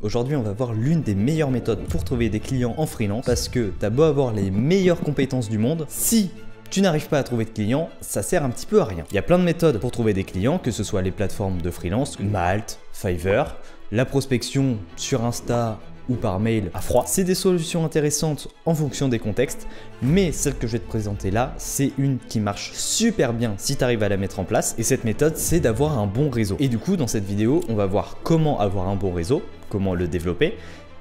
Aujourd'hui, on va voir l'une des meilleures méthodes pour trouver des clients en freelance parce que t'as beau avoir les meilleures compétences du monde, si tu n'arrives pas à trouver de clients, ça sert un petit peu à rien. Il y a plein de méthodes pour trouver des clients, que ce soit les plateformes de freelance, Malte, Fiverr, la prospection sur Insta ou par mail à froid. C'est des solutions intéressantes en fonction des contextes, mais celle que je vais te présenter là, c'est une qui marche super bien si tu arrives à la mettre en place. Et cette méthode, c'est d'avoir un bon réseau. Et du coup, dans cette vidéo, on va voir comment avoir un bon réseau, comment le développer,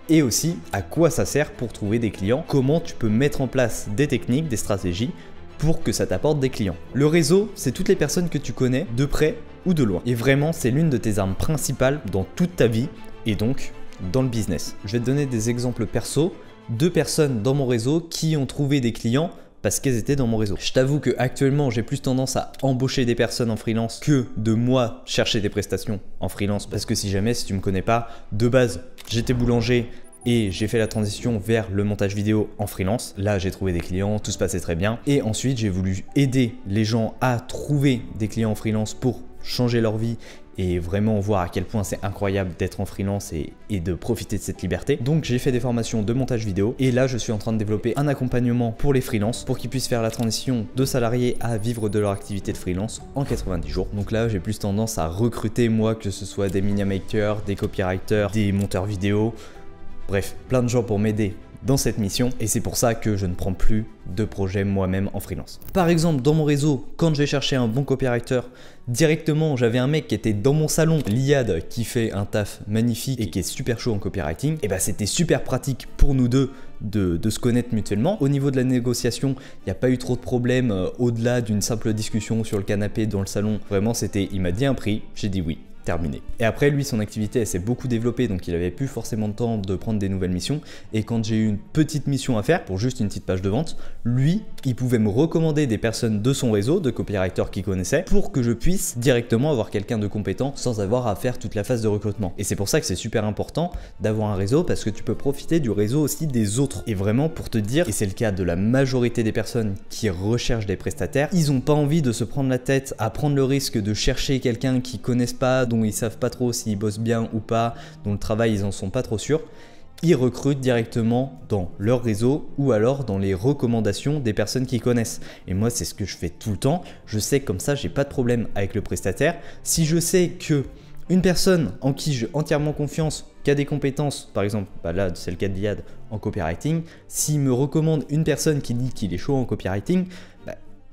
et aussi à quoi ça sert pour trouver des clients, comment tu peux mettre en place des techniques, des stratégies pour que ça t'apporte des clients. Le réseau, c'est toutes les personnes que tu connais de près ou de loin. Et vraiment, c'est l'une de tes armes principales dans toute ta vie et donc dans le business. Je vais te donner des exemples perso de personnes dans mon réseau qui ont trouvé des clients parce qu'elles étaient dans mon réseau. Je t'avoue que actuellement, j'ai plus tendance à embaucher des personnes en freelance que de moi chercher des prestations en freelance, parce que si tu me connais pas, de base, j'étais boulanger et j'ai fait la transition vers le montage vidéo en freelance. Là, j'ai trouvé des clients, tout se passait très bien. Et ensuite, j'ai voulu aider les gens à trouver des clients en freelance pour changer leur vie et vraiment voir à quel point c'est incroyable d'être en freelance et de profiter de cette liberté. Donc j'ai fait des formations de montage vidéo et là je suis en train de développer un accompagnement pour les freelances pour qu'ils puissent faire la transition de salariés à vivre de leur activité de freelance en 90 jours. Donc là j'ai plus tendance à recruter moi, que ce soit des media makers, des copywriters, des monteurs vidéo, bref, plein de gens pour m'aider dans cette mission, et c'est pour ça que je ne prends plus de projet moi-même en freelance. Par exemple, dans mon réseau, quand j'ai cherché un bon copywriter, directement j'avais un mec qui était dans mon salon, Liad, qui fait un taf magnifique et qui est super chaud en copywriting. Et bah c'était super pratique pour nous deux de se connaître mutuellement. Au niveau de la négociation, il n'y a pas eu trop de problèmes au-delà d'une simple discussion sur le canapé dans le salon. Vraiment, il m'a dit un prix, j'ai dit oui. Terminé. Et après lui, son activité elle s'est beaucoup développée, donc il avait plus forcément le temps de prendre des nouvelles missions, et quand j'ai eu une petite mission à faire pour juste une petite page de vente, lui il pouvait me recommander des personnes de son réseau, de copywriters qu'il connaissait, pour que je puisse directement avoir quelqu'un de compétent sans avoir à faire toute la phase de recrutement. Et c'est pour ça que c'est super important d'avoir un réseau, parce que tu peux profiter du réseau aussi des autres. Et vraiment, pour te dire, et c'est le cas de la majorité des personnes qui recherchent des prestataires, ils n'ont pas envie de se prendre la tête à prendre le risque de chercher quelqu'un qu'ils connaissent pas, dont ils savent pas trop s'ils bossent bien ou pas, dont le travail ils en sont pas trop sûrs. Ils recrutent directement dans leur réseau ou alors dans les recommandations des personnes qu'ils connaissent. Et moi, c'est ce que je fais tout le temps. Je sais que comme ça, j'ai pas de problème avec le prestataire. Si je sais que une personne en qui j'ai entièrement confiance, qui a des compétences, par exemple, là c'est le cas de Liad en copywriting, s'il me recommande une personne qui dit qu'il est chaud en copywriting,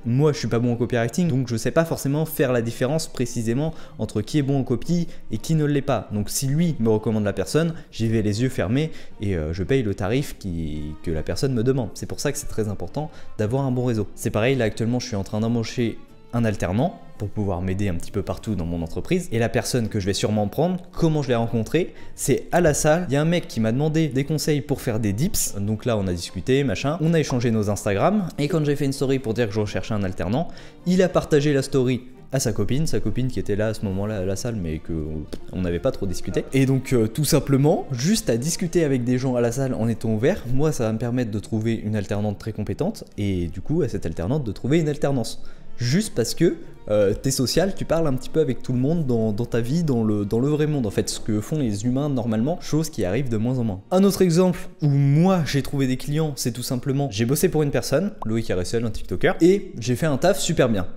moi je suis pas bon en copywriting, donc je sais pas forcément faire la différence précisément entre qui est bon en copy et qui ne l'est pas. Donc si lui me recommande la personne, j'y vais les yeux fermés et je paye le tarif que la personne me demande. C'est pour ça que c'est très important d'avoir un bon réseau. C'est pareil, là actuellement je suis en train d'embaucher un alternant pour pouvoir m'aider un petit peu partout dans mon entreprise. Et la personne que je vais sûrement prendre, comment je l'ai rencontré, c'est à la salle. Il y a un mec qui m'a demandé des conseils pour faire des dips. Donc là, on a discuté, machin. On a échangé nos Instagram. Et quand j'ai fait une story pour dire que je recherchais un alternant, il a partagé la story à sa copine qui était là à ce moment-là à la salle, mais qu'on n'avait pas trop discuté. Et donc tout simplement, juste à discuter avec des gens à la salle en étant ouvert, moi ça va me permettre de trouver une alternante très compétente et du coup à cette alternante de trouver une alternance. Juste parce que t'es social, tu parles un petit peu avec tout le monde dans ta vie, dans le vrai monde en fait, ce que font les humains normalement, chose qui arrive de moins en moins. Un autre exemple où moi j'ai trouvé des clients, c'est tout simplement, j'ai bossé pour une personne, Loïc Aressel, un TikToker, et j'ai fait un taf super bien.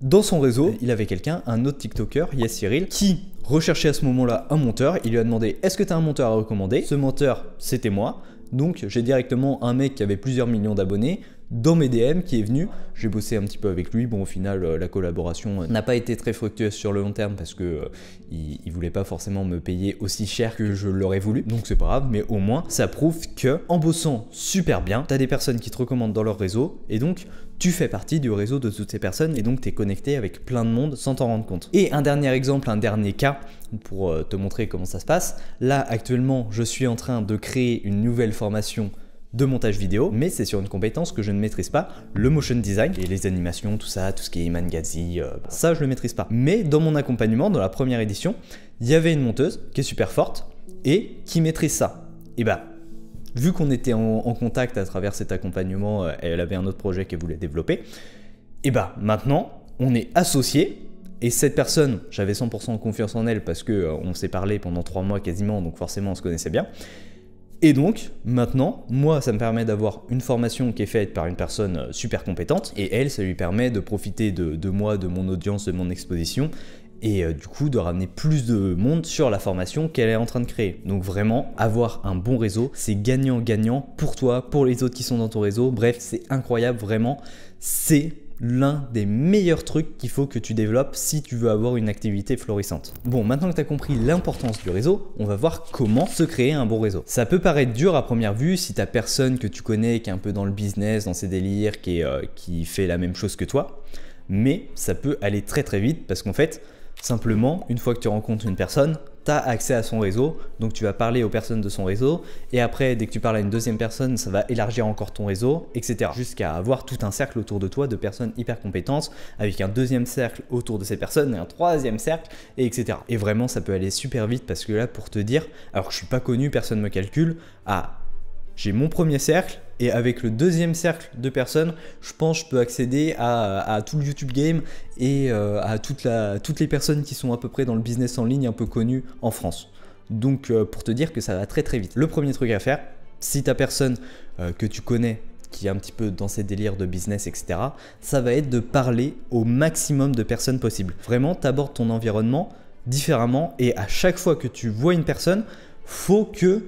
Dans son réseau, il avait quelqu'un, un autre TikToker, Yes Cyril, qui recherchait à ce moment-là un monteur. Il lui a demandé: est-ce que tu as un monteur à recommander? Ce monteur, c'était moi. Donc j'ai directement un mec qui avait plusieurs millions d'abonnés dans mes DM qui est venu. J'ai bossé un petit peu avec lui. Bon, au final, la collaboration n'a pas été très fructueuse sur le long terme parce que il voulait pas forcément me payer aussi cher que je l'aurais voulu. Donc c'est pas grave, mais au moins ça prouve que en bossant super bien, t'as des personnes qui te recommandent dans leur réseau et donc tu fais partie du réseau de toutes ces personnes et donc tu es connecté avec plein de monde sans t'en rendre compte. Et un dernier exemple, un dernier cas pour te montrer comment ça se passe. Là, actuellement, je suis en train de créer une nouvelle formation de montage vidéo, mais c'est sur une compétence que je ne maîtrise pas, le motion design et les animations, tout ça, tout ce qui est Mangazi, ça je le maîtrise pas. Mais dans mon accompagnement, dans la première édition, il y avait une monteuse qui est super forte et qui maîtrise ça. Et bah, vu qu'on était en contact à travers cet accompagnement, elle avait un autre projet qu'elle voulait développer, et bah maintenant, on est associés Et cette personne, j'avais 100% confiance en elle parce qu'on s'est parlé pendant 3 mois quasiment, donc forcément on se connaissait bien. Et donc, maintenant, moi, ça me permet d'avoir une formation qui est faite par une personne super compétente, et elle, ça lui permet de profiter de moi, de mon audience, de mon exposition, et du coup de ramener plus de monde sur la formation qu'elle est en train de créer. Donc vraiment, avoir un bon réseau, c'est gagnant-gagnant pour toi, pour les autres qui sont dans ton réseau. Bref, c'est incroyable, vraiment, c'est l'un des meilleurs trucs qu'il faut que tu développes si tu veux avoir une activité florissante. Bon, maintenant que tu as compris l'importance du réseau, on va voir comment se créer un bon réseau. Ça peut paraître dur à première vue si tu n'as personne que tu connais qui est un peu dans le business, dans ses délires, qui fait la même chose que toi, mais ça peut aller très très vite parce qu'en fait, simplement, une fois que tu rencontres une personne, tu as accès à son réseau, donc tu vas parler aux personnes de son réseau, et après, dès que tu parles à une deuxième personne, ça va élargir encore ton réseau, etc. Jusqu'à avoir tout un cercle autour de toi de personnes hyper compétentes, avec un deuxième cercle autour de ces personnes, et un troisième cercle, et etc. Et vraiment, ça peut aller super vite, parce que là, pour te dire, alors que je suis pas connu, personne me calcule, j'ai mon premier cercle, et avec le deuxième cercle de personnes, je pense que je peux accéder à tout le YouTube game et à toutes les personnes qui sont à peu près dans le business en ligne un peu connues en France. Donc pour te dire que ça va très très vite. Le premier truc à faire, si tu as personne que tu connais qui est un petit peu dans ces délires de business, etc., ça va être de parler au maximum de personnes possible. Vraiment, tu abordes ton environnement différemment et à chaque fois que tu vois une personne, faut que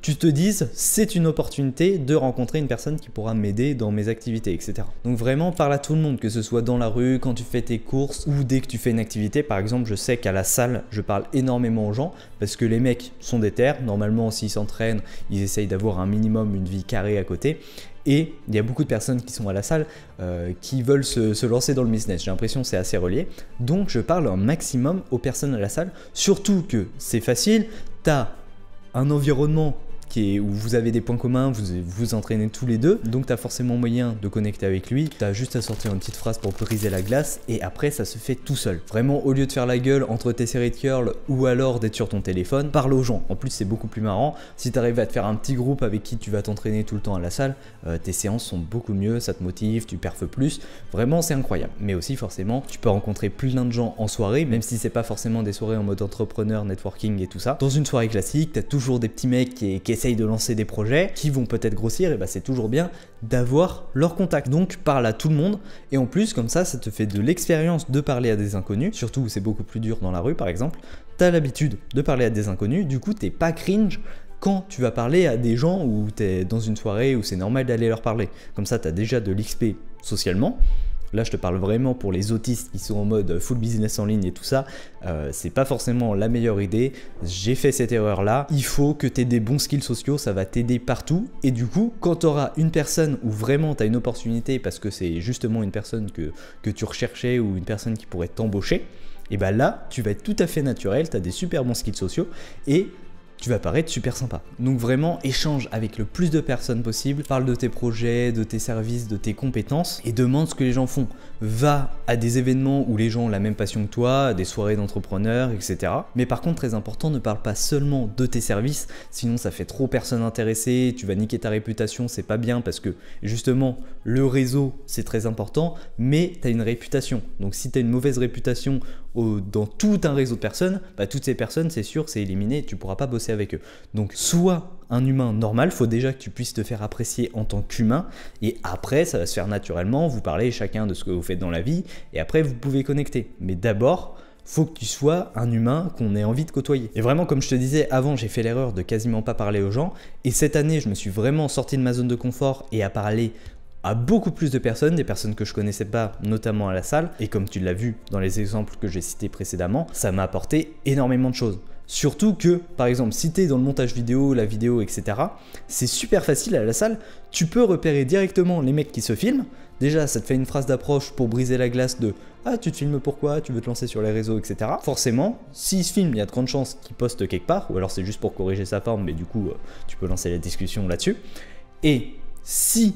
tu te dises c'est une opportunité de rencontrer une personne qui pourra m'aider dans mes activités, etc. Donc vraiment parle à tout le monde, que ce soit dans la rue, quand tu fais tes courses ou dès que tu fais une activité. Par exemple, je sais qu'à la salle, je parle énormément aux gens parce que les mecs sont déter. Normalement, s'ils s'entraînent, ils essayent d'avoir un minimum une vie carrée à côté. Et il y a beaucoup de personnes qui sont à la salle qui veulent se lancer dans le business. J'ai l'impression que c'est assez relié. Donc je parle un maximum aux personnes à la salle. Surtout que c'est facile, tu as un environnement où vous avez des points communs, vous entraînez tous les deux, donc tu as forcément moyen de connecter avec lui, tu as juste à sortir une petite phrase pour briser la glace et après ça se fait tout seul. Vraiment, au lieu de faire la gueule entre tes séries de curl ou alors d'être sur ton téléphone, parle aux gens. En plus c'est beaucoup plus marrant, si tu arrives à te faire un petit groupe avec qui tu vas t'entraîner tout le temps à la salle, tes séances sont beaucoup mieux, ça te motive, tu perfes plus, vraiment c'est incroyable. Mais aussi forcément, tu peux rencontrer plein de gens en soirée, même si c'est pas forcément des soirées en mode entrepreneur, networking et tout ça. Dans une soirée classique, tu as toujours des petits mecs qui essayent de lancer des projets qui vont peut-être grossir, et bah c'est toujours bien d'avoir leur contact. Donc parle à tout le monde et en plus comme ça te fait de l'expérience de parler à des inconnus, surtout où c'est beaucoup plus dur dans la rue par exemple. Tu as l'habitude de parler à des inconnus, du coup t'es pas cringe quand tu vas parler à des gens où tu es dans une soirée où c'est normal d'aller leur parler. Comme ça tu as déjà de l'XP socialement. Là, je te parle vraiment pour les autistes qui sont en mode full business en ligne et tout ça. C'est pas forcément la meilleure idée. J'ai fait cette erreur-là. Il faut que tu aies des bons skills sociaux, ça va t'aider partout. Et du coup, quand tu auras une personne où vraiment tu as une opportunité parce que c'est justement une personne que tu recherchais ou une personne qui pourrait t'embaucher, et bien là, tu vas être tout à fait naturel, tu as des super bons skills sociaux et tu vas paraître super sympa. Donc vraiment, échange avec le plus de personnes possible, parle de tes projets, de tes services, de tes compétences et demande ce que les gens font. Va à des événements où les gens ont la même passion que toi, à des soirées d'entrepreneurs, etc. Mais par contre, très important, ne parle pas seulement de tes services, sinon ça fait trop personnes intéressées, tu vas niquer ta réputation, c'est pas bien parce que justement, le réseau, c'est très important, mais tu as une réputation. Donc si tu as une mauvaise réputation dans tout un réseau de personnes, bah, toutes ces personnes, c'est sûr, c'est éliminé, tu pourras pas bosser avec eux. Donc sois un humain normal, faut déjà que tu puisses te faire apprécier en tant qu'humain et après ça va se faire naturellement, vous parlez chacun de ce que vous faites dans la vie et après vous pouvez connecter. Mais d'abord, faut que tu sois un humain qu'on ait envie de côtoyer. Et vraiment, comme je te disais, avant j'ai fait l'erreur de quasiment pas parler aux gens et cette année je me suis vraiment sorti de ma zone de confort et à parler à beaucoup plus de personnes, des personnes que je connaissais pas, notamment à la salle. Et comme tu l'as vu dans les exemples que j'ai cités précédemment, ça m'a apporté énormément de choses. Surtout que, par exemple, si tu es dans le montage vidéo, la vidéo, etc., c'est super facile à la salle. Tu peux repérer directement les mecs qui se filment. Déjà, ça te fait une phrase d'approche pour briser la glace de « Ah, tu te filmes pourquoi? Tu veux te lancer sur les réseaux, etc. » Forcément, s'il se filme, il y a de grandes chances qu'il poste quelque part, ou alors c'est juste pour corriger sa forme, mais du coup, tu peux lancer la discussion là-dessus. Et si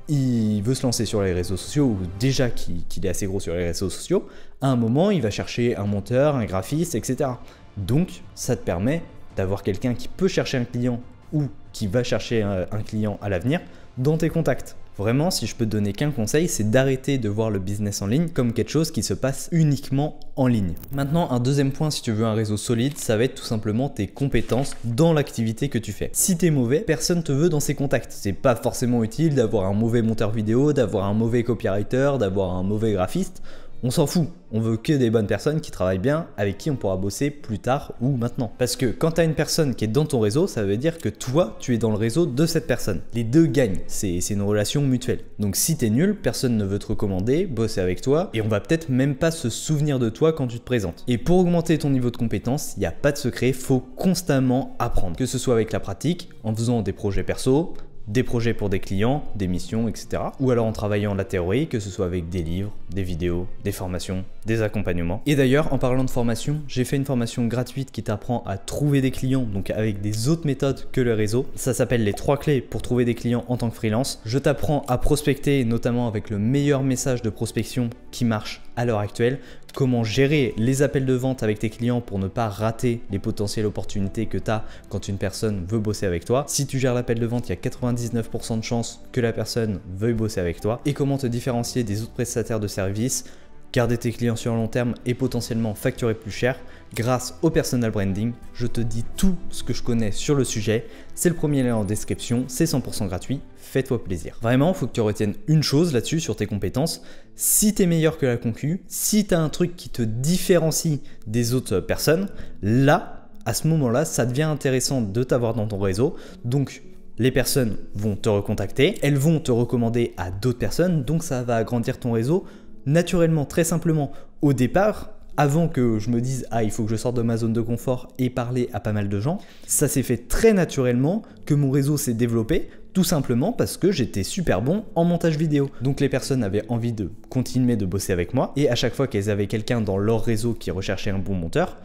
il veut se lancer sur les réseaux sociaux, ou déjà qu'il est assez gros sur les réseaux sociaux, à un moment, il va chercher un monteur, un graphiste, etc. Donc, ça te permet d'avoir quelqu'un qui peut chercher un client ou qui va chercher un client à l'avenir dans tes contacts. Vraiment, si je peux te donner qu'un conseil, c'est d'arrêter de voir le business en ligne comme quelque chose qui se passe uniquement en ligne. Maintenant, un deuxième point, si tu veux un réseau solide, ça va être tout simplement tes compétences dans l'activité que tu fais. Si tu es mauvais, personne te veut dans ses contacts. C'est pas forcément utile d'avoir un mauvais monteur vidéo, d'avoir un mauvais copywriter, d'avoir un mauvais graphiste. On s'en fout, on veut que des bonnes personnes qui travaillent bien, avec qui on pourra bosser plus tard ou maintenant. Parce que quand tu as une personne qui est dans ton réseau, ça veut dire que toi, tu es dans le réseau de cette personne. Les deux gagnent, c'est une relation mutuelle. Donc si tu es nul, personne ne veut te recommander, bosser avec toi, et on va peut-être même pas se souvenir de toi quand tu te présentes. Et pour augmenter ton niveau de compétence, il n'y a pas de secret, faut constamment apprendre. Que ce soit avec la pratique, en faisant des projets perso, des projets pour des clients, des missions, etc. Ou alors en travaillant la théorie, que ce soit avec des livres, des vidéos, des formations, des accompagnements. Et d'ailleurs, en parlant de formation, j'ai fait une formation gratuite qui t'apprend à trouver des clients, donc avec des autres méthodes que le réseau. Ça s'appelle les 3 clés pour trouver des clients en tant que freelance. Je t'apprends à prospecter, notamment avec le meilleur message de prospection qui marche à l'heure actuelle, comment gérer les appels de vente avec tes clients pour ne pas rater les potentielles opportunités que tu as quand une personne veut bosser avec toi. Si tu gères l'appel de vente, il y a 99% de chances que la personne veuille bosser avec toi. Et comment te différencier des autres prestataires de services, garder tes clients sur le long terme et potentiellement facturer plus cher grâce au personal branding. Je te dis tout ce que je connais sur le sujet. C'est le premier lien en description, c'est 100% gratuit. Fais-toi plaisir. Vraiment, il faut que tu retiennes une chose là-dessus sur tes compétences. Si tu es meilleur que la concu, si tu as un truc qui te différencie des autres personnes, là, à ce moment-là, ça devient intéressant de t'avoir dans ton réseau. Donc, les personnes vont te recontacter, elles vont te recommander à d'autres personnes, donc ça va agrandir ton réseau naturellement, très simplement. Au départ, avant que je me dise « Ah, il faut que je sorte de ma zone de confort et parler à pas mal de gens », ça s'est fait très naturellement que mon réseau s'est développé, tout simplement parce que j'étais super bon en montage vidéo. Donc les personnes avaient envie de continuer de bosser avec moi, et à chaque fois qu'elles avaient quelqu'un dans leur réseau qui recherchait un bon monteur,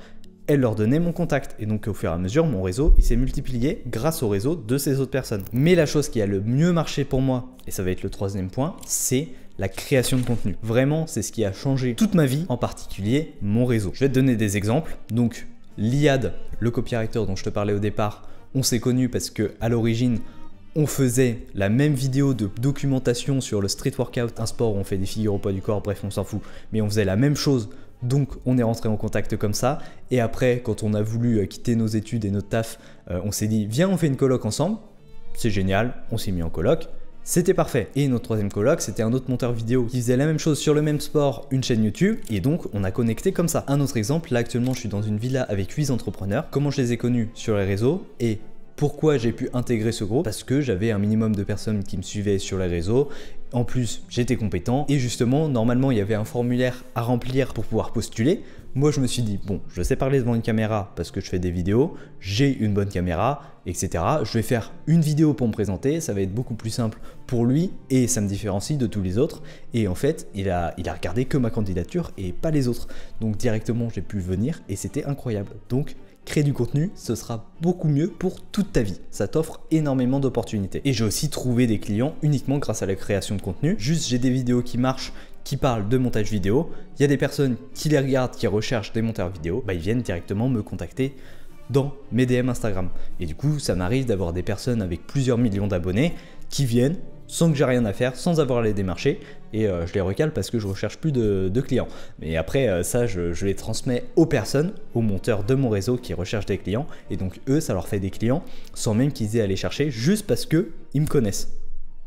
elle leur donnait mon contact. Et donc au fur et à mesure, mon réseau il s'est multiplié grâce au réseau de ces autres personnes. Mais la chose qui a le mieux marché pour moi, et ça va être le troisième point, c'est la création de contenu. Vraiment, c'est ce qui a changé toute ma vie, en particulier mon réseau. Je vais te donner des exemples. Donc Liad, le copywriter dont je te parlais au départ, on s'est connus parce que à l'origine, on faisait la même vidéo de documentation sur le street workout, un sport où on fait des figures au poids du corps, bref on s'en fout, mais on faisait la même chose. Donc on est rentré en contact comme ça, et après quand on a voulu quitter nos études et notre taf, on s'est dit viens on fait une coloc ensemble, c'est génial, on s'est mis en coloc, c'était parfait. Et notre troisième coloc, c'était un autre monteur vidéo qui faisait la même chose sur le même sport, une chaîne YouTube, et donc on a connecté comme ça. Un autre exemple, là actuellement je suis dans une villa avec 8 entrepreneurs, comment je les ai connus sur les réseaux, et pourquoi j'ai pu intégrer ce groupe? Parce que j'avais un minimum de personnes qui me suivaient sur les réseaux. En plus, j'étais compétent et justement, normalement, il y avait un formulaire à remplir pour pouvoir postuler. Moi, je me suis dit, bon, je sais parler devant une caméra parce que je fais des vidéos, j'ai une bonne caméra, etc. Je vais faire une vidéo pour me présenter, ça va être beaucoup plus simple pour lui et ça me différencie de tous les autres. Et en fait, il a regardé que ma candidature et pas les autres. Donc directement, j'ai pu venir et c'était incroyable. Donc, créer du contenu, ce sera beaucoup mieux pour toute ta vie. Ça t'offre énormément d'opportunités. Et j'ai aussi trouvé des clients uniquement grâce à la création de contenu. Juste, j'ai des vidéos qui marchent, qui parlent de montage vidéo. Il y a des personnes qui les regardent, qui recherchent des monteurs vidéo. Ils viennent directement me contacter dans mes DM Instagram. Et du coup, ça m'arrive d'avoir des personnes avec plusieurs millions d'abonnés qui viennent sans que j'ai rien à faire, sans avoir à les démarcher, et je les recale parce que je recherche plus de clients. Mais après, ça, je les transmets aux personnes, aux monteurs de mon réseau qui recherchent des clients, et donc eux, ça leur fait des clients sans même qu'ils aient à les chercher, juste parce qu'ils me connaissent.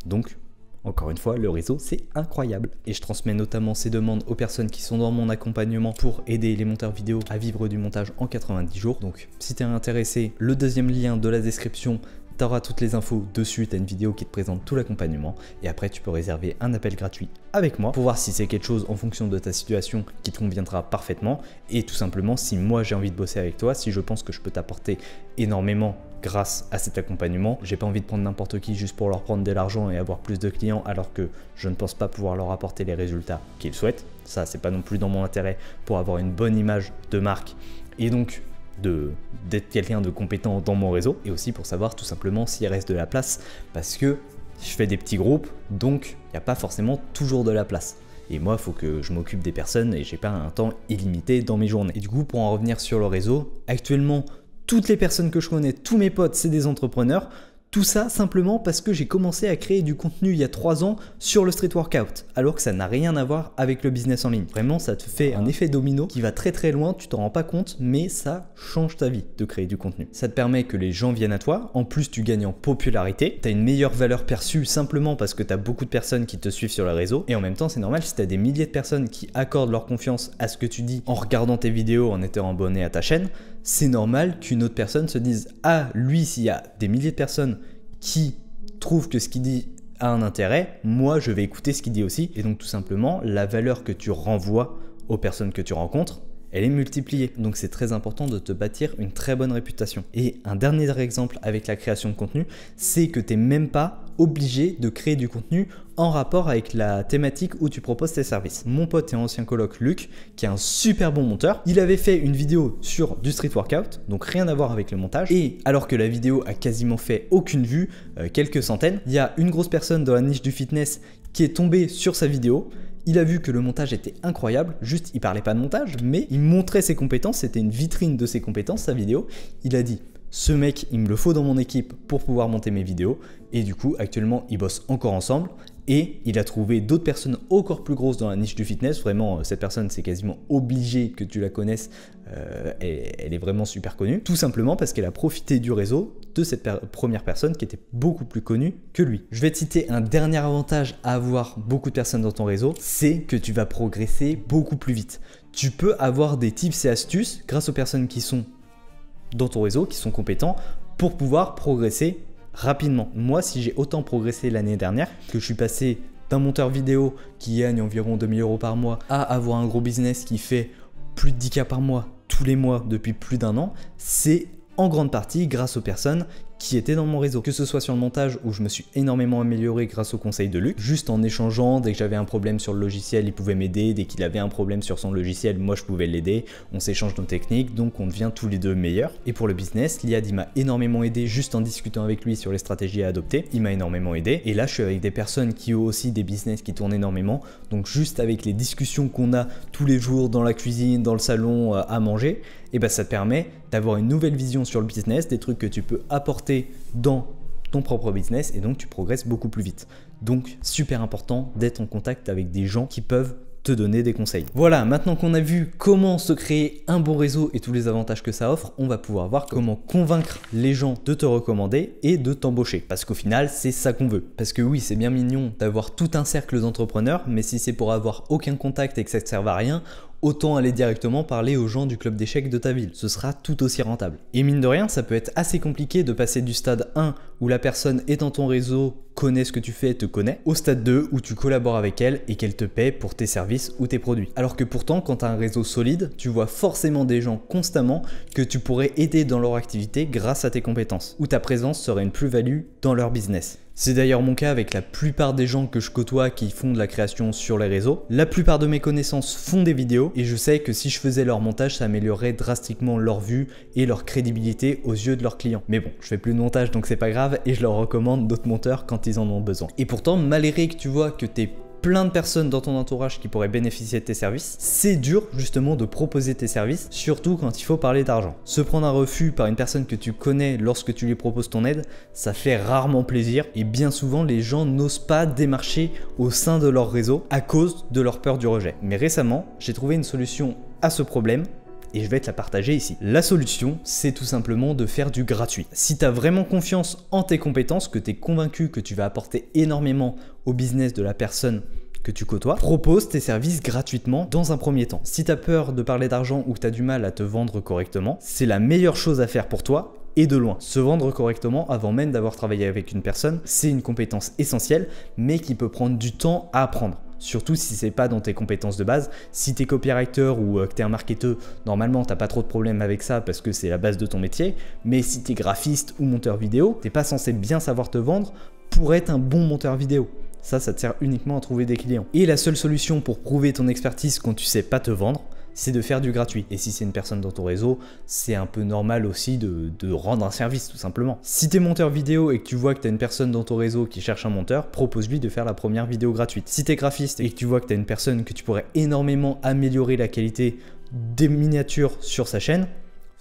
Donc, encore une fois, le réseau, c'est incroyable. Et je transmets notamment ces demandes aux personnes qui sont dans mon accompagnement pour aider les monteurs vidéo à vivre du montage en 90 jours. Donc, si tu es intéressé, le deuxième lien de la description, tu auras toutes les infos dessus, tu as une vidéo qui te présente tout l'accompagnement et après tu peux réserver un appel gratuit avec moi pour voir si c'est quelque chose en fonction de ta situation qui te conviendra parfaitement et tout simplement si moi j'ai envie de bosser avec toi, si je pense que je peux t'apporter énormément grâce à cet accompagnement. J'ai pas envie de prendre n'importe qui juste pour leur prendre de l'argent et avoir plus de clients alors que je ne pense pas pouvoir leur apporter les résultats qu'ils souhaitent. Ça, c'est pas non plus dans mon intérêt pour avoir une bonne image de marque et donc d'être quelqu'un de compétent dans mon réseau et aussi pour savoir tout simplement s'il reste de la place parce que je fais des petits groupes donc il n'y a pas forcément toujours de la place et moi il faut que je m'occupe des personnes et j'ai pas un temps illimité dans mes journées. Et du coup pour en revenir sur le réseau, actuellement toutes les personnes que je connais, tous mes potes c'est des entrepreneurs, Tout ça simplement parce que j'ai commencé à créer du contenu il y a 3 ans sur le street workout, alors que ça n'a rien à voir avec le business en ligne. Vraiment, ça te fait un effet domino qui va très très loin, tu t'en rends pas compte, mais ça change ta vie de créer du contenu. Ça te permet que les gens viennent à toi, en plus tu gagnes en popularité, tu as une meilleure valeur perçue simplement parce que tu as beaucoup de personnes qui te suivent sur les réseaux, et en même temps c'est normal si tu as des milliers de personnes qui accordent leur confiance à ce que tu dis en regardant tes vidéos, en étant abonné à ta chaîne, c'est normal qu'une autre personne se dise « Ah, lui, s'il y a des milliers de personnes qui trouvent que ce qu'il dit a un intérêt, moi je vais écouter ce qu'il dit aussi. » Et donc tout simplement, la valeur que tu renvoies aux personnes que tu rencontres, elle est multipliée. Donc c'est très important de te bâtir une très bonne réputation. Et un dernier exemple avec la création de contenu, c'est que tu n'es même pas obligé de créer du contenu en rapport avec la thématique où tu proposes tes services. Mon pote et ancien coloc Luc, qui est un super bon monteur, il avait fait une vidéo sur du street workout, donc rien à voir avec le montage, et alors que la vidéo a quasiment fait aucune vue, quelques centaines, il y a une grosse personne dans la niche du fitness qui est tombée sur sa vidéo. Il a vu que le montage était incroyable, juste il parlait pas de montage, mais il montrait ses compétences, c'était une vitrine de ses compétences, sa vidéo. Il a dit, ce mec, il me le faut dans mon équipe pour pouvoir monter mes vidéos. Et du coup, actuellement, ils bossent encore ensemble. Et il a trouvé d'autres personnes encore plus grosses dans la niche du fitness. Vraiment, cette personne, c'est quasiment obligé que tu la connaisses. Elle est vraiment super connue. Tout simplement parce qu'elle a profité du réseau de cette première personne qui était beaucoup plus connue que lui. Je vais te citer un dernier avantage à avoir beaucoup de personnes dans ton réseau, c'est que tu vas progresser beaucoup plus vite. Tu peux avoir des tips et astuces grâce aux personnes qui sont dans ton réseau, qui sont compétents, pour pouvoir progresser rapidement. Moi, si j'ai autant progressé l'année dernière, que je suis passé d'un monteur vidéo qui gagne environ 2000 € par mois à avoir un gros business qui fait plus de 10K par mois tous les mois depuis plus d'1 an, c'est en grande partie grâce aux personnes qui étaient dans mon réseau. Que ce soit sur le montage où je me suis énormément amélioré grâce aux conseils de Luc, juste en échangeant, dès que j'avais un problème sur le logiciel, il pouvait m'aider, dès qu'il avait un problème sur son logiciel, moi je pouvais l'aider, on s'échange nos techniques, donc on devient tous les deux meilleurs. Et pour le business, Liad il m'a énormément aidé juste en discutant avec lui sur les stratégies à adopter, il m'a énormément aidé, et là je suis avec des personnes qui ont aussi des business qui tournent énormément, donc juste avec les discussions qu'on a tous les jours dans la cuisine, dans le salon, à manger, et ben ça te permet d'avoir une nouvelle vision sur le business, des trucs que tu peux apporter dans ton propre business et donc tu progresses beaucoup plus vite. Donc super important d'être en contact avec des gens qui peuvent te donner des conseils. Voilà, maintenant qu'on a vu comment se créer un bon réseau et tous les avantages que ça offre, on va pouvoir voir comment convaincre les gens de te recommander et de t'embaucher. Parce qu'au final, c'est ça qu'on veut. Parce que oui, c'est bien mignon d'avoir tout un cercle d'entrepreneurs, mais si c'est pour avoir aucun contact et que ça ne te serve à rien, autant aller directement parler aux gens du club d'échecs de ta ville. Ce sera tout aussi rentable. Et mine de rien, ça peut être assez compliqué de passer du stade 1 où la personne est dans ton réseau, connaît ce que tu fais, te connaît, au stade 2 où tu collabores avec elle et qu'elle te paie pour tes services ou tes produits. Alors que pourtant, quand tu as un réseau solide, tu vois forcément des gens constamment que tu pourrais aider dans leur activité grâce à tes compétences, où ta présence serait une plus-value dans leur business. C'est d'ailleurs mon cas avec la plupart des gens que je côtoie qui font de la création sur les réseaux. La plupart de mes connaissances font des vidéos et je sais que si je faisais leur montage, ça améliorerait drastiquement leur vue et leur crédibilité aux yeux de leurs clients. Mais bon, je fais plus de montage donc c'est pas grave et je leur recommande d'autres monteurs quand ils en ont besoin. Et pourtant, malgré que tu vois que t'es plein de personnes dans ton entourage qui pourraient bénéficier de tes services, c'est dur justement de proposer tes services, surtout quand il faut parler d'argent. Se prendre un refus par une personne que tu connais lorsque tu lui proposes ton aide, ça fait rarement plaisir et bien souvent les gens n'osent pas démarcher au sein de leur réseau à cause de leur peur du rejet. Mais récemment, j'ai trouvé une solution à ce problème et je vais te la partager ici. La solution, c'est tout simplement de faire du gratuit. Si tu as vraiment confiance en tes compétences, que tu es convaincu que tu vas apporter énormément au business de la personne que tu côtoies, propose tes services gratuitement dans un premier temps. Si tu as peur de parler d'argent ou que tu as du mal à te vendre correctement, c'est la meilleure chose à faire pour toi et de loin. Se vendre correctement avant même d'avoir travaillé avec une personne, c'est une compétence essentielle, mais qui peut prendre du temps à apprendre. Surtout si c'est pas dans tes compétences de base. Si t'es copywriter ou que t'es un marketeur, normalement t'as pas trop de problèmes avec ça parce que c'est la base de ton métier. Mais si t'es graphiste ou monteur vidéo, t'es pas censé bien savoir te vendre pour être un bon monteur vidéo. Ça te sert uniquement à trouver des clients. Et la seule solution pour prouver ton expertise quand tu sais pas te vendre, c'est de faire du gratuit. Et si c'est une personne dans ton réseau, c'est un peu normal aussi de rendre un service tout simplement. Si tu es monteur vidéo et que tu vois que tu as une personne dans ton réseau qui cherche un monteur, propose-lui de faire la première vidéo gratuite. Si tu es graphiste et que tu vois que tu as une personne que tu pourrais énormément améliorer la qualité des miniatures sur sa chaîne,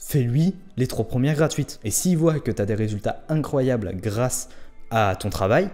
fais-lui les 3 premières gratuites. Et s'il voit que tu as des résultats incroyables grâce à ton travail,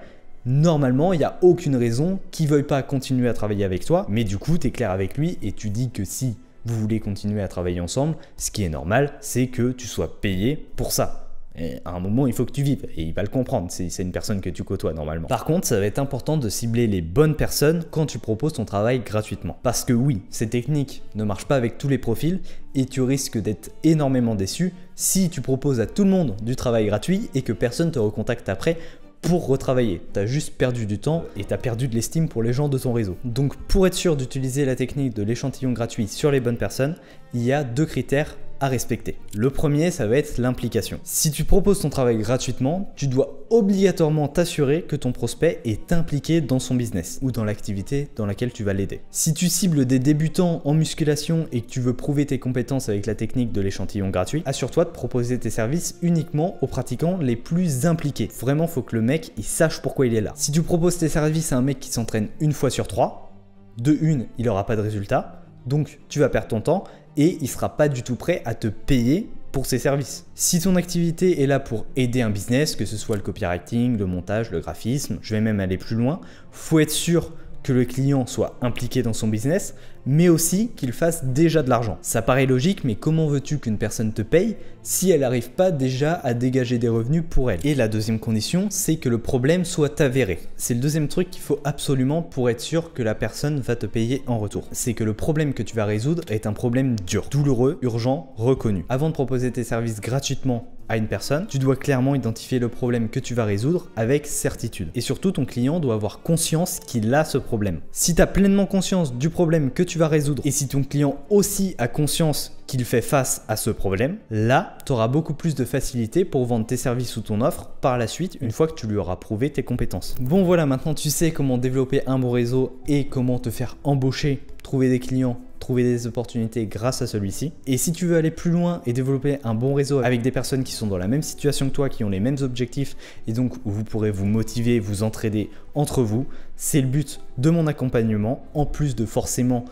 normalement, il n'y a aucune raison qu'il ne veuille pas continuer à travailler avec toi. Mais du coup, tu es clair avec lui et tu dis que si vous voulez continuer à travailler ensemble, ce qui est normal, c'est que tu sois payé pour ça. Et à un moment, il faut que tu vives et il va le comprendre, c'est une personne que tu côtoies normalement. Par contre, ça va être important de cibler les bonnes personnes quand tu proposes ton travail gratuitement. Parce que oui, ces techniques ne marchent pas avec tous les profils et tu risques d'être énormément déçu si tu proposes à tout le monde du travail gratuit et que personne te recontacte après pour retravailler. Tu as juste perdu du temps et tu as perdu de l'estime pour les gens de ton réseau. Donc pour être sûr d'utiliser la technique de l'échantillon gratuit sur les bonnes personnes, il y a 2 critères à respecter. Le premier, ça va être l'implication. Si tu proposes ton travail gratuitement, tu dois obligatoirement t'assurer que ton prospect est impliqué dans son business ou dans l'activité dans laquelle tu vas l'aider. Si tu cibles des débutants en musculation et que tu veux prouver tes compétences avec la technique de l'échantillon gratuit, assure-toi de proposer tes services uniquement aux pratiquants les plus impliqués. Vraiment, faut que le mec il sache pourquoi il est là. Si tu proposes tes services à un mec qui s'entraîne 1 fois sur 3, de une, il n'aura pas de résultat, donc tu vas perdre ton temps et il ne sera pas du tout prêt à te payer pour ses services. Si ton activité est là pour aider un business, que ce soit le copywriting, le montage, le graphisme, je vais même aller plus loin, faut être sûr que le client soit impliqué dans son business, mais aussi qu'il fasse déjà de l'argent. Ça paraît logique, mais comment veux-tu qu'une personne te paye si elle n'arrive pas déjà à dégager des revenus pour elle? Et la deuxième condition, c'est que le problème soit avéré. C'est le deuxième truc qu'il faut absolument pour être sûr que la personne va te payer en retour. C'est que le problème que tu vas résoudre est un problème dur, douloureux, urgent, reconnu. Avant de proposer tes services gratuitement à une personne, tu dois clairement identifier le problème que tu vas résoudre avec certitude. Et surtout, ton client doit avoir conscience qu'il a ce problème. Si tu as pleinement conscience du problème que tu vas résoudre et si ton client aussi a conscience qu'il fait face à ce problème, là, tu auras beaucoup plus de facilité pour vendre tes services ou ton offre par la suite une fois que tu lui auras prouvé tes compétences. Bon voilà, maintenant tu sais comment développer un bon réseau et comment te faire embaucher, trouver des clients, trouver des opportunités grâce à celui-ci. Et si tu veux aller plus loin et développer un bon réseau avec des personnes qui sont dans la même situation que toi, qui ont les mêmes objectifs et donc où vous pourrez vous motiver, vous entraider entre vous, c'est le but de mon accompagnement, en plus de forcément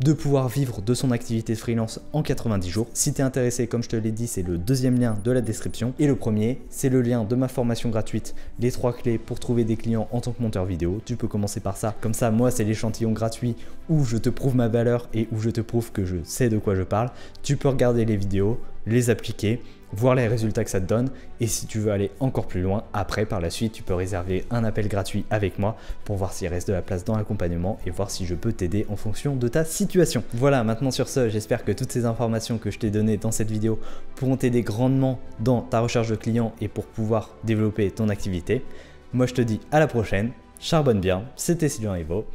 de pouvoir vivre de son activité de freelance en 90 jours. Si tu es intéressé, comme je te l'ai dit, c'est le deuxième lien de la description. Et le premier, c'est le lien de ma formation gratuite, les 3 clés pour trouver des clients en tant que monteur vidéo. Tu peux commencer par ça. Comme ça, moi, c'est l'échantillon gratuit où je te prouve ma valeur et où je te prouve que je sais de quoi je parle. Tu peux regarder les vidéos, les appliquer, voir les résultats que ça te donne, et si tu veux aller encore plus loin, après par la suite tu peux réserver un appel gratuit avec moi pour voir s'il reste de la place dans l'accompagnement et voir si je peux t'aider en fonction de ta situation. Voilà, maintenant sur ce, j'espère que toutes ces informations que je t'ai données dans cette vidéo pourront t'aider grandement dans ta recherche de clients et pour pouvoir développer ton activité. Moi je te dis à la prochaine, charbonne bien, c'était Sylvain Evo.